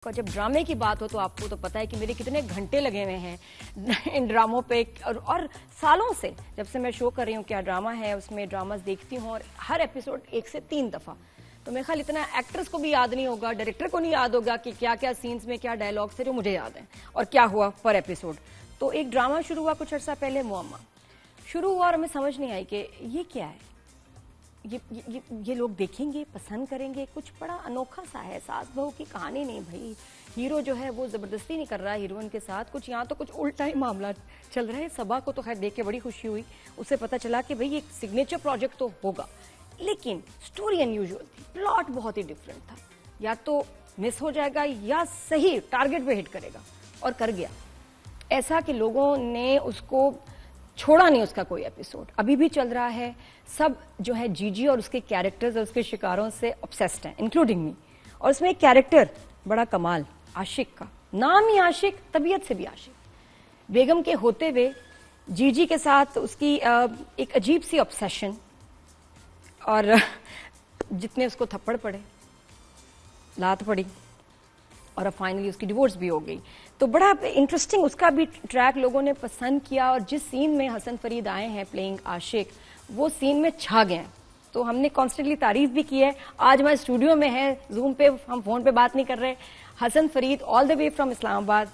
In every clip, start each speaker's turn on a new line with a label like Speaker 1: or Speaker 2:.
Speaker 1: और जब ड्रामे की बात हो तो आपको तो पता है कि मेरे कितने घंटे लगे हुए हैं इन ड्रामों पे और सालों से जब से मैं शो कर रही हूँ क्या ड्रामा है उसमें ड्रामास देखती हूँ और हर एपिसोड 1 से 3 दफा। तो मेरे ख्याल इतना एक्टर्स को भी याद नहीं होगा, डायरेक्टर को नहीं याद होगा कि क्या क्या सीन्स में क्या डायलॉग्स थे जो मुझे याद है और क्या हुआ पर एपिसोड। तो एक ड्रामा शुरू हुआ कुछ अर्सा पहले, मुअम्मा शुरू हुआ और हमें समझ नहीं आई कि ये क्या है, ये लोग देखेंगे, पसंद करेंगे। कुछ बड़ा अनोखा सा है, सास बहू की कहानी नहीं भाई। हीरो जो है वो जबरदस्ती नहीं कर रहा हीरोइन के साथ, कुछ यहाँ तो कुछ उल्टा ही मामला चल रहा है। सबा को तो खैर देख के बड़ी खुशी हुई, उससे पता चला कि भाई एक सिग्नेचर प्रोजेक्ट तो होगा, लेकिन स्टोरी अनयूजुअल थी, प्लॉट बहुत ही डिफरेंट था। या तो मिस हो जाएगा या सही टारगेट पे हिट करेगा, और कर गया ऐसा कि लोगों ने उसको छोड़ा नहीं, उसका कोई एपिसोड अभी भी चल रहा है। सब जो है जीजी और उसके कैरेक्टर्स और उसके शिकारों से ऑब्सेस्ड हैं, इंक्लूडिंग मी। और उसमें एक कैरेक्टर बड़ा कमाल, आशिक का, नाम ही आशिक, तबीयत से भी आशिक। बेगम के होते हुए जीजी के साथ उसकी एक अजीब सी ऑब्सेशन, और जितने उसको थप्पड़ पड़े, लात पड़ी, और अब फाइनली उसकी डिवोर्स भी हो गई। तो बड़ा इंटरेस्टिंग उसका भी ट्रैक लोगों ने पसंद किया, और जिस सीन में हसन फरीद आए हैं प्लेइंग आशिक, वो सीन में छा गए। तो हमने कॉन्स्टेंटली तारीफ भी की है। आज हमारे स्टूडियो में है, जूम पे, हम फोन पे बात नहीं कर रहे, Hasan Farid all the way from Islamabad,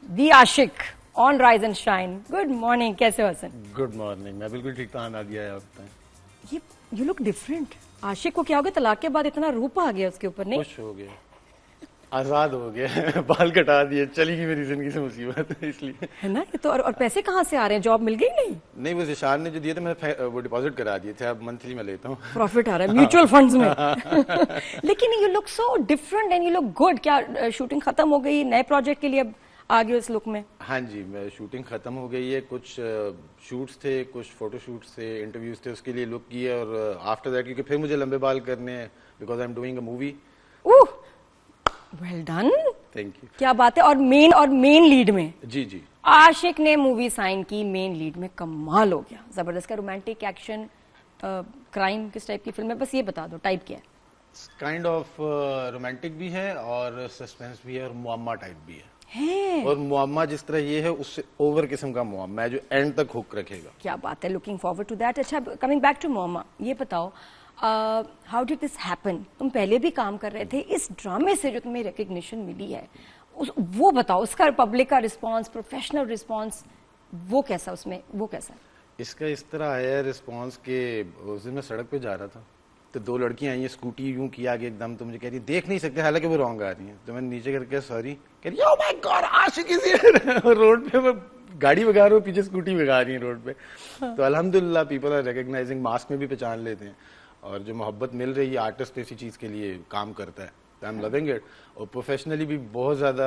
Speaker 1: the Ashiq on rise and shine. Good morning, कैसे हो हसन?
Speaker 2: गुड मॉर्निंग, मैं बिल्कुल ठीक था। नादिया है, आप बताएं।
Speaker 1: You look different. आशिक को क्या हो गया, तलाक के बाद इतना रूप आ गया उसके ऊपर? नहीं,
Speaker 2: खुश हो गया, आजाद हो गया, बाल कटा दिए, चली गई मेरी जिंदगी से मुसीबत, इसलिए
Speaker 1: है ना। ये तो और पैसे कहाँ से आ रहे हैं? जॉब मिल गई?
Speaker 2: नहीं, वो ईशान ने जो दिए थे मैं वो डिपॉजिट करा दिए थे, अब मंथली में लेता हूँ।
Speaker 1: प्रॉफिट आ रहा है म्यूचुअल फंड्स में। लेकिन you look so different and you look good. क्या शूटिंग खत्म हो गई, नए प्रोजेक्ट के लिए अब आ गए इस लुक में?
Speaker 2: हाँ जी, मैं शूटिंग खत्म हो गई है, कुछ शूट्स थे, कुछ फोटो शूट्स थे, इंटरव्यूज थे, उसके लिए लुक किया। और आफ्टर दैट, क्योंकि फिर मुझे लंबे बाल करने हैं, because I am doing a movie.
Speaker 1: Well done,
Speaker 2: thank you.
Speaker 1: क्या बात है। और मेन लीड में
Speaker 2: जी जी,
Speaker 1: आशिक ने मूवी साइन की, मेन लीड में, कमाल हो गया, जबरदस्त का। रोमांटिक, एक्शन, क्राइम, किस टाइप की फिल्म है, बस ये बता दो, टाइप क्या है?
Speaker 2: काइंड ऑफ रोमांटिक भी है और सस्पेंस भी है और मुअम्मा टाइप भी है। और मुअम्मा जिस तरह ये है उससे ओवर किस्म का मुअम्मा है जो एंड तक हुक रखेगा।
Speaker 1: क्या बात है, लुकिंग फॉरवर्ड टू दैट। अच्छा, कमिंग बैक टू मुअम्मा, ये बताओ हाउ डिड दिस हैपन? तुम पहले भी काम कर रहे थे, इस ड्रामे से जो तुम्हें रिकग्निशन मिली है वो बताओ, उसका पब्लिक का रिस्पांस, प्रोफेशनल रिस्पांस, वो कैसा, उसमें वो कैसा?
Speaker 2: इसका इस तरह आया रिस्पांस के उस दिन मैं सड़क पे जा रहा था, तो 2 लड़कियां आई हैं, स्कूटी यूं किया आगे एकदम, तो मुझे कह रही देख नहीं सकते, हालांकि वो रॉन्ग आ रही हैं। तो मैंने नीचे करके सॉरी, कह रही oh my god Ashiq is here. Road पे मैं गाड़ी भगा रहा हूँ, पीछे स्कूटी भगा रही है रोड पे। तो अल्हम्दुलिल्लाह पीपल आर रिकग्नाइजिंग, मास्क में भी पहचान लेते हैं, और जो मोहब्बत मिल रही है, आर्टिस्ट ऐसी चीज के लिए काम करता है, तो आई एम लविंग इट। और प्रोफेशनली भी बहुत ज्यादा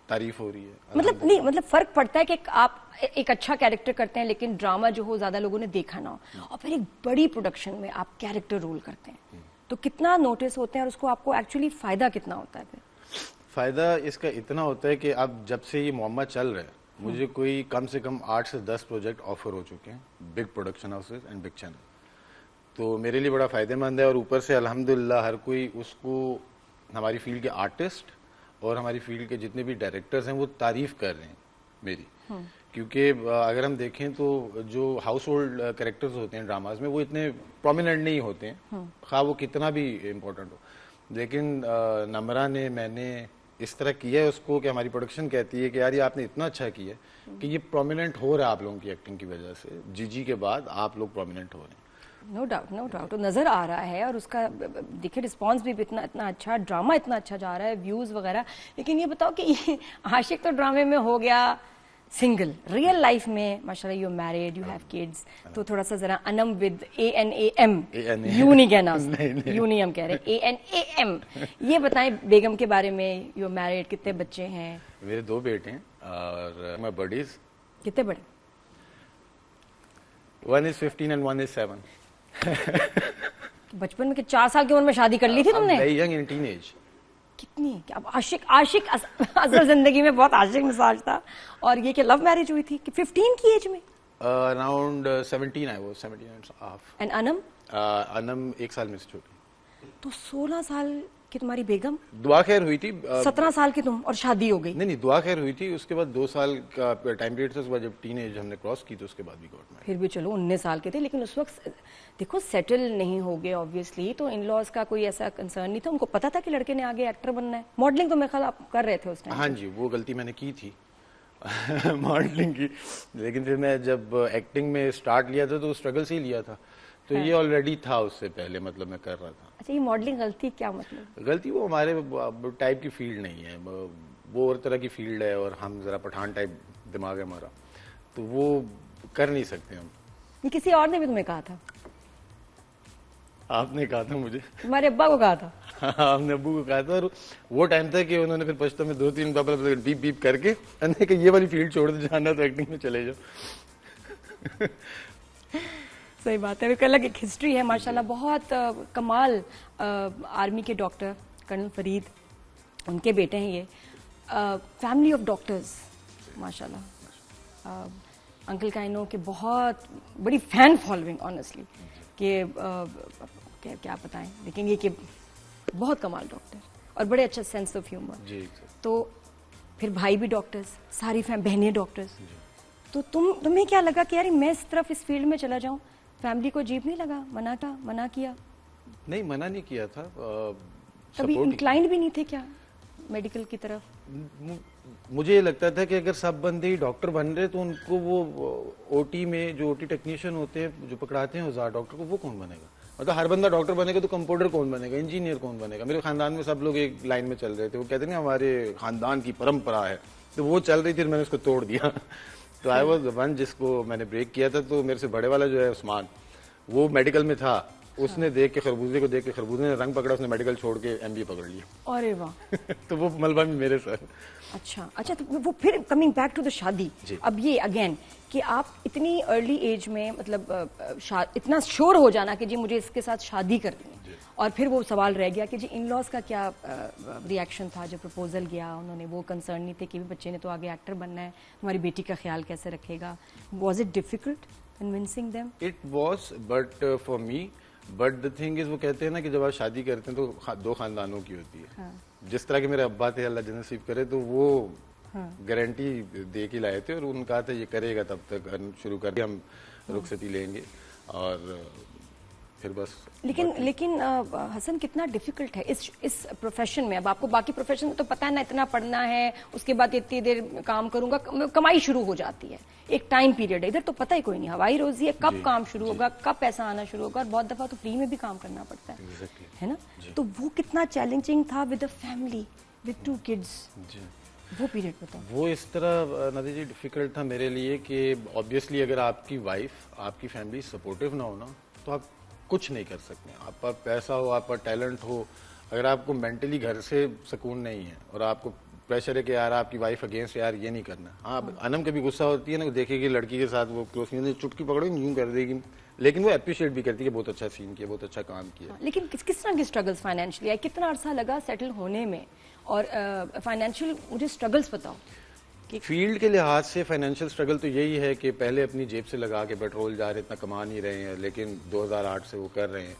Speaker 2: तारीफ हो रही है।
Speaker 1: मतलब नहीं, मतलब फर्क पड़ता है कि आप एक अच्छा कैरेक्टर करते हैं, लेकिन ड्रामा जो हो ज्यादा लोगों ने देखा ना हो, और फिर एक बड़ी प्रोडक्शन में आप कैरेक्टर रोल करते हैं, तो कितना नोटिस होते हैं और उसको आपको एक्चुअली फायदा कितना होता है? फिर फायदा
Speaker 2: इसका इतना होता है कि अब जब से ये मुअम्मा चल रहा है, मुझे कोई कम से कम 8 से 10 प्रोजेक्ट ऑफर हो चुके हैं, big production houses and big channel. तो मेरे लिए बड़ा फायदेमंद है। और ऊपर से अल्हम्दुलिल्लाह हर कोई उसको, हमारी फील्ड के आर्टिस्ट और हमारी फील्ड के जितने भी डायरेक्टर्स हैं वो तारीफ कर रहे हैं मेरी। क्योंकि अगर हम देखें तो जो हाउस होल्ड कैरेक्टर्स होते हैं ड्रामाज में, वो इतने प्रोमिनेंट नहीं होते हैं, खा वो कितना भी इम्पोर्टेंट हो। लेकिन नम्रा ने, मैंने इस तरह किया है उसको कि हमारी प्रोडक्शन कहती है कि यार ये आपने इतना अच्छा किया है कि ये प्रोमिनेंट हो रहा है आप लोगों की एक्टिंग की वजह से। जीजी के बाद आप लोग प्रोमिनेंट हो रहे हैं।
Speaker 1: नो डाउट, नो डाउट, तो नजर आ रहा है। और उसका देखिए रिस्पांस भी इतना अच्छा, ड्रामा इतना अच्छा जा रहा है, व्यूज वगैरह। लेकिन ये बताओ कि ये आशिक तो ड्रामे में हो गया सिंगल, रियल लाइफ में माशाल्लाह you married, you have kids, तो थोड़ा सा जरा अनम विद ANAM, यू नहीं कहना, यू नहीं हम कह रहे, ANAM। ये बताएं बेगम के बारे में, यू मैरिड, कितने बच्चे हैं?
Speaker 2: मेरे 2 बेटे हैं और माय बडीज।
Speaker 1: कितने बड़े?
Speaker 2: 1 is 15 and 1 is 7।
Speaker 1: बचपन में 4 साल की उम्र में शादी कर ली थी तुमने?
Speaker 2: Very young in teenage.
Speaker 1: कितनी? क्या आशिक असल जिंदगी में बहुत आशिक मिजाज था। और ये कि लव मैरिज हुई थी कि 15 की एज में?
Speaker 2: Around 17 I was, 17 and a half।
Speaker 1: And Anam?
Speaker 2: Anam 1 साल में से छोटी।
Speaker 1: तो 16 साल कि तुम्हारी बेगम
Speaker 2: दुआ खैर हुई थी
Speaker 1: 17 साल की तुम और शादी हो गई?
Speaker 2: नहीं, दुआ खैर हुई थी, उसके बाद 2 साल का टाइम पीरियड था, उसके बाद जब टीनेज हमने क्रॉस की तो उसके बाद भी गॉट मैरिड।
Speaker 1: फिर भी चलो 19 साल के थे, लेकिन उस वक्त देखो सेटल नहीं हो गए ऑब्वियसली, तो इन लॉज का कोई ऐसा कंसर्न नहीं था? उनको पता था कि लड़के ने आगे एक्टर बनना है? मॉडलिंग तो मेरे ख्याल आप कर रहे थे उस टाइम।
Speaker 2: हाँ जी, वो गलती मैंने की थी मॉडलिंग की, लेकिन फिर मैं जब एक्टिंग में स्टार्ट लिया था तो स्ट्रगल से ही लिया था, तो ये ऑलरेडी था उससे पहले, मतलब मैं कर रहा था।
Speaker 1: अच्छा, ये मॉडलिंग गलती क्या मतलब?
Speaker 2: गलती, वो हमारे टाइप की फील्ड नहीं है, वो और तरह की फील्ड है और हम जरा पठान टाइप दिमाग है हमारा, तो वो कर नहीं सकते हम।
Speaker 1: ये किसी और ने भी तुम्हें कहा था?
Speaker 2: आपने कहा था मुझे।
Speaker 1: तुम्हारे अब्बा को कहा था?
Speaker 2: हाँ, हमने अब्बू को कहा था, और वो टाइम था कि उन्होंने फिर पश्तो में 2-3 बार बीप बीप करके कहने कि ये वाली फील्ड छोड़ दे, जाना तो एक्टिंग में चले जाओ।
Speaker 1: सही बात है। एक अलग एक हिस्ट्री है माशाल्लाह, बहुत कमाल आर्मी के डॉक्टर कर्नल फरीद, उनके बेटे हैं ये, फैमिली ऑफ डॉक्टर्स माशाल्लाह। अंकल का नो कि बहुत बड़ी फैन फॉलोइंग ऑनेस्टली, कि क्या बताएं, लेकिन ये कि बहुत कमाल डॉक्टर और बड़े अच्छा सेंस ऑफ ह्यूमर
Speaker 2: जी।
Speaker 1: तो फिर भाई भी डॉक्टर्स, सारी बहनें डॉक्टर्स, तो तुम्हें क्या लगा कि यार मैं इस तरफ इस फील्ड में चला जाऊं? फैमिली को अजीब नहीं लगा? मना किया?
Speaker 2: नहीं, मना नहीं किया था।
Speaker 1: कभी इंक्लाइंड भी नहीं थे क्या मेडिकल की तरफ?
Speaker 2: मुझे ये लगता था कि अगर सब बंदे ही डॉक्टर बन रहे तो उनको वो ओटी में जो ओटी टेक्नीशियन होते हैं जो पकड़ाते हैं औजार डॉक्टर को, वो कौन बनेगा? मतलब हर बंदा डॉक्टर बनेगा तो कंपाउंडर कौन बनेगा, इंजीनियर कौन बनेगा? मेरे खानदान में सब लोग एक लाइन में चल रहे थे, वो कहते हैं हमारे खानदान की परंपरा है, तो वो चल रही थी, मैंने उसको तोड़ दिया। तो आई वॉज द वन जिसको मैंने ब्रेक किया था। तो मेरे से बड़े वाला जो है उस्मान, वो मेडिकल में था, उसने देख के खरबूजे को देख के खरबूजे ने रंग पकड़ा, उसने मेडिकल छोड़ के एमबीए पकड़ लिया।
Speaker 1: अरे वाह।
Speaker 2: तो वो मलबा में मेरे सर।
Speaker 1: अच्छा, तो वो फिर कमिंग बैक टू द शादी, अब ये अगेन कि आप इतनी अर्ली एज में मतलब इतना श्योर हो जाना कि जी मुझे इसके साथ शादी करनी है, और फिर वो सवाल रह गया कि जी इन लॉज का क्या रिएक्शन था जब प्रपोजल गया? उन्होंने वो कंसर्न नहीं थे कि भी बच्चे ने तो आगे एक्टर बनना है, तुम्हारी बेटी का ख्याल कैसे रखेगा? Was it difficult convincing them?
Speaker 2: It was, but for me, but the thing is, वो कहते हैं ना कि जब आप शादी करते हैं तो दो खानदानों की होती है। हाँ। जिस तरह के मेरे अब्बा थे, अल्लाह जन्नत नसीब करे, तो वो गारंटी दे के लाए थे और उन्होंने कहा था ये करेगा तब तक शुरू कर, हम रुखसती लेंगे, और फिर बस।
Speaker 1: लेकिन हसन कितना डिफिकल्ट है इस प्रोफेशन में? अब आपको बाकी प्रोफेशन में तो पता है ना, इतना पढ़ना है, उसके बाद इतनी देर काम करूंगा, कमाई शुरू हो जाती है, एक टाइम पीरियड है। इधर तो पता ही कोई नहीं, हवाई रोजी है, कब काम शुरू होगा, कब पैसा आना शुरू होगा, और बहुत दफा तो फ्री में भी काम करना पड़ता है, है ना? तो वो कितना चैलेंजिंग था with a family, with 2 kids, वो पीरियड बताओ।
Speaker 2: वो इस तरह नदी जी डिफिकल्ट था मेरे लिए कि ऑब्वियसली अगर आपकी वाइफ, आपकी फैमिली सपोर्टिव ना हो ना, तो आप कुछ नहीं कर सकते। आपका पैसा हो, आपका टैलेंट हो, अगर आपको मेंटली घर से सुकून नहीं है और आपको प्रेशर है कि यार आपकी वाइफ अगेंस्ट, यार ये नहीं करना। हाँ, अनम कभी गुस्सा होती है ना, वो देखेगी लड़की के साथ वो क्लोज नहीं, चुटकी पकड़ो यूं कर देगी, लेकिन वो अप्रिशिएट भी करती है कि बहुत अच्छा सीन किया, बहुत अच्छा काम किया।
Speaker 1: लेकिन किस तरह के स्ट्रगल्स फाइनेंशियली आए? कितना अरसा लगा सेटल होने में? और फाइनेंशियल मुझे स्ट्रगल्स बताओ।
Speaker 2: फील्ड के लिहाज से फाइनेंशियल स्ट्रगल तो यही है कि पहले अपनी जेब से लगा के पेट्रोल जा रहे, इतना कमा नहीं रहे हैं, लेकिन 2008 से वो कर रहे हैं।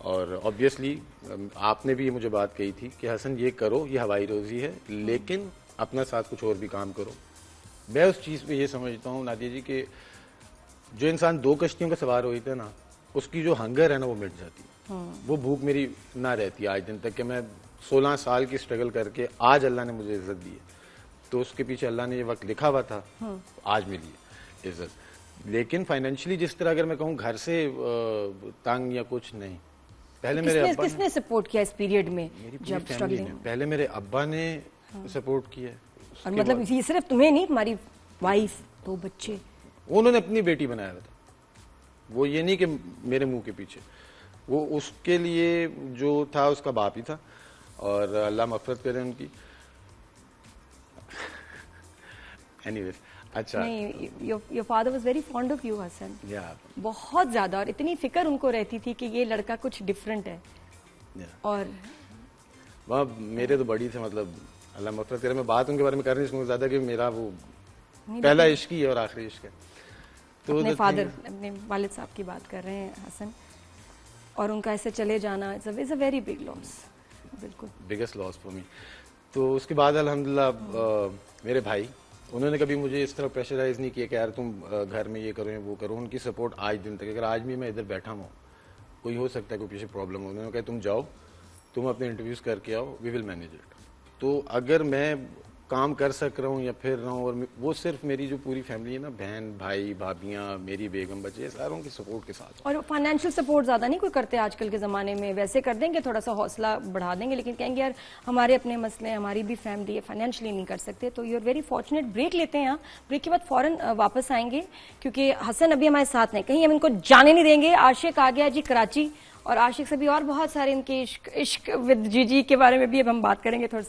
Speaker 2: और ऑब्वियसली आपने भी ये मुझे बात कही थी कि हसन ये करो, ये हवाई रोजी है, लेकिन अपना साथ कुछ और भी काम करो। मैं उस चीज़ पे ये समझता हूँ नादिया जी कि जो इंसान 2 कश्तियों का सवार होता है ना, उसकी जो हंगर है ना वो मिट जाती है। वो भूख मेरी ना रहती आज दिन तक कि मैं 16 साल की स्ट्रगल करके आज अल्लाह ने मुझे इज्जत दी है, तो उसके पीछे अल्लाह ने ये वक्त लिखा हुआ था, आज मिली है इज्जत। लेकिन फाइनेंशियली जिस तरह अगर मैं कहूँ घर से तंग या कुछ नहीं, पहले मेरे अब्बा
Speaker 1: किसने सपोर्ट किया इस पीरियड में जब स्ट्रगलिंग?
Speaker 2: पहले मेरे अब्बा ने सपोर्ट किया।
Speaker 1: और मतलब ये सिर्फ तुम्हें नहीं, तुम्हारी वाइफ, 2 बच्चे,
Speaker 2: उन्होंने अपनी बेटी बनाया था। वो ये नहीं कि मेरे मुंह के पीछे, वो उसके लिए जो था उसका बाप ही था, और अल्लाह मग़फ़िरत करे उनकी। Anyways, अच्छा,
Speaker 1: नहीं, your father was very fond of you, Hasan. बहुत ज्यादा, और इतनी फिक्र उनको रहती थी कि ये लड़का कुछ डिफरेंट है। और
Speaker 2: वह मेरे तो बड़ी थे, मतलब अल्लाह मग़फ़िरत करे, मैं बात उनके बारे में कर नहीं सकूँ ज्यादा कि मेरा वो पहला इश्क ही है और आखिरी इश्क है। तो
Speaker 1: अपने फादर, अपने वालिद साहब की बात कर रहे हैं हसन, और उनका ऐसे चले जाना is a very big loss. बिल्कुल
Speaker 2: बिगेस्ट लॉस फॉर मी। तो उसके बाद अल्हम्दुलिल्लाह मेरे भाई, उन्होंने कभी मुझे इस तरह प्रेशराइज नहीं किया कि यार तुम घर में ये करो या वो करो। उनकी सपोर्ट आज दिन तक, अगर आज भी मैं इधर बैठा हूँ, कोई हो सकता है कोई पीछे प्रॉब्लम हो, उन्होंने कहा तुम जाओ, तुम अपने इंटरव्यूज करके आओ, वी विल मैनेज इट। तो अगर मैं काम कर सक रहा हूँ या फिर रहा हूँ, और वो सिर्फ मेरी जो पूरी फैमिली है ना, बहन भाई भाभियाँ, मेरी बेगम, बच्चे, सारों की सपोर्ट के साथ।
Speaker 1: और फाइनेंशियल सपोर्ट ज़्यादा नहीं कोई करते आजकल के ज़माने में, वैसे कर देंगे, थोड़ा सा हौसला बढ़ा देंगे, लेकिन कहेंगे यार हमारे अपने मसले, हमारी भी फैमिली है, फाइनेंशियली नहीं कर सकते। तो you are very fortunate. Break लेते हैं यहाँ, ब्रेक के बाद फौरन वापस आएंगे, क्योंकि हसन अभी हमारे साथ नहीं, कहीं हम इनको जाने नहीं देंगे। आशिक आ गया जी कराची, और आशिक से भी और बहुत सारे इनके इश्क विद जीजी के बारे में भी अब हम बात करेंगे थोड़ा।